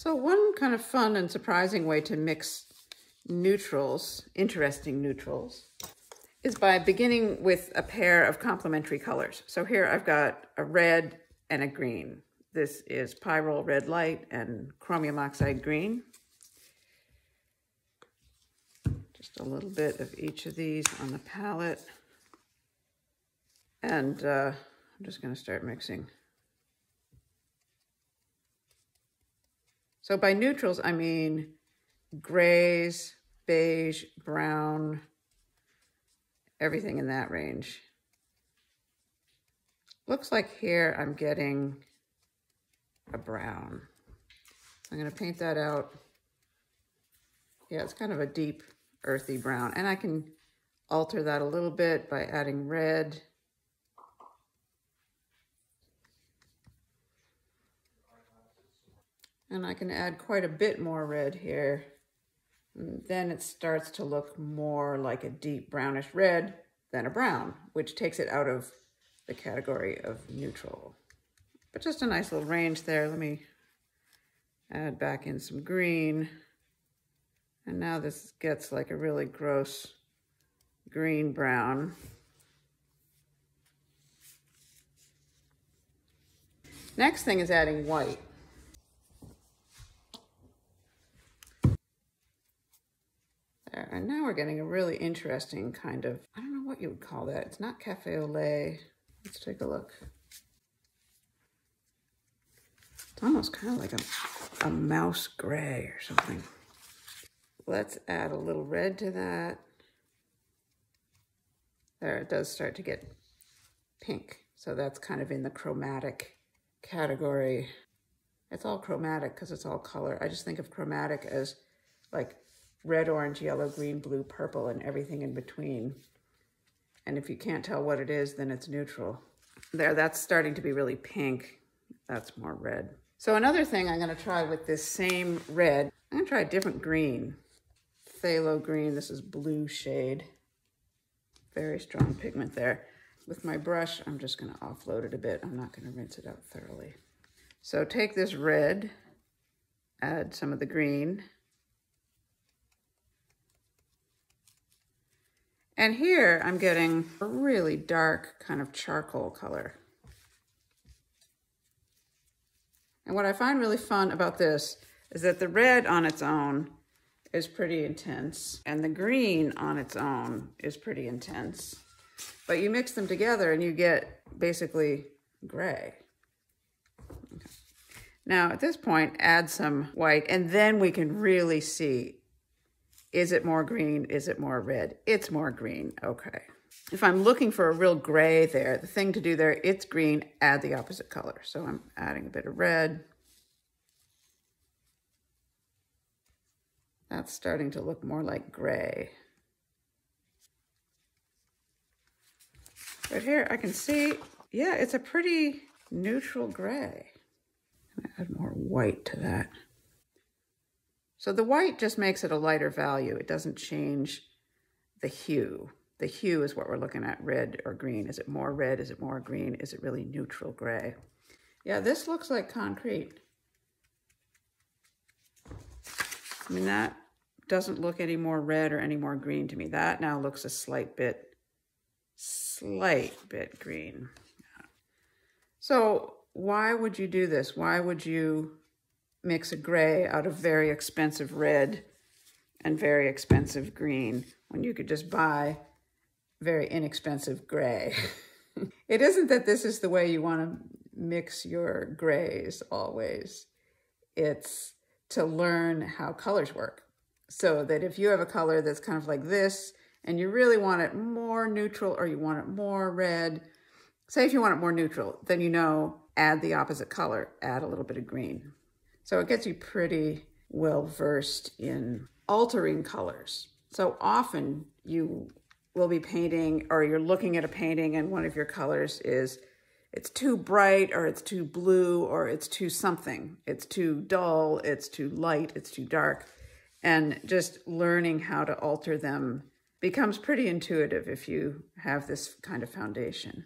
So one kind of fun and surprising way to mix neutrals, interesting neutrals, is by beginning with a pair of complementary colors. So here I've got a red and a green. This is Pyrrole Red Light and Chromium Oxide Green. Just a little bit of each of these on the palette. And I'm just going to start mixing. So by neutrals, I mean grays, beige, brown, everything in that range. Looks like here I'm getting a brown. I'm going to paint that out. Yeah, it's kind of a deep, earthy brown. And I can alter that a little bit by adding red. And I can add quite a bit more red here. And then it starts to look more like a deep brownish red than a brown, which takes it out of the category of neutral. But just a nice little range there. Let me add back in some green. And now this gets like a really gross green-brown. Next thing is adding white. There, and now we're getting a really interesting kind of, I don't know what you would call that. It's not cafe au lait. Let's take a look. It's almost kind of like a mouse gray or something. Let's add a little red to that. There, it does start to get pink. So that's kind of in the chromatic category. It's all chromatic because it's all color. I just think of chromatic as like red, orange, yellow, green, blue, purple, and everything in between. And if you can't tell what it is, then it's neutral. There, that's starting to be really pink. That's more red. So another thing I'm gonna try with this same red, I'm gonna try a different green. Phthalo green, this is blue shade. Very strong pigment there. With my brush, I'm just gonna offload it a bit. I'm not gonna rinse it out thoroughly. So take this red, add some of the green. And here I'm getting a really dark kind of charcoal color. And what I find really fun about this is that the red on its own is pretty intense and the green on its own is pretty intense. But you mix them together and you get basically gray. Okay. Now at this point, add some white and then we can really see, is it more green? Is it more red? It's more green, okay. If I'm looking for a real gray there, the thing to do there, it's green, add the opposite color. So I'm adding a bit of red. That's starting to look more like gray. But here I can see, yeah, it's a pretty neutral gray. I'm gonna add more white to that. So the white just makes it a lighter value. It doesn't change the hue. The hue is what we're looking at, red or green. Is it more red? Is it more green? Is it really neutral gray? Yeah, this looks like concrete. I mean, that doesn't look any more red or any more green to me. That now looks a slight bit green. So why would you do this? Why would you mix a gray out of very expensive red and very expensive green when you could just buy very inexpensive gray? It isn't that this is the way you want to mix your grays always. It's to learn how colors work. So that if you have a color that's kind of like this and you really want it more neutral or you want it more red, say if you want it more neutral, then you know, add the opposite color, add a little bit of green. So it gets you pretty well versed in altering colors. So often you will be painting or you're looking at a painting and one of your colors is, it's too bright or it's too blue or it's too something. It's too dull, it's too light, it's too dark. And just learning how to alter them becomes pretty intuitive if you have this kind of foundation.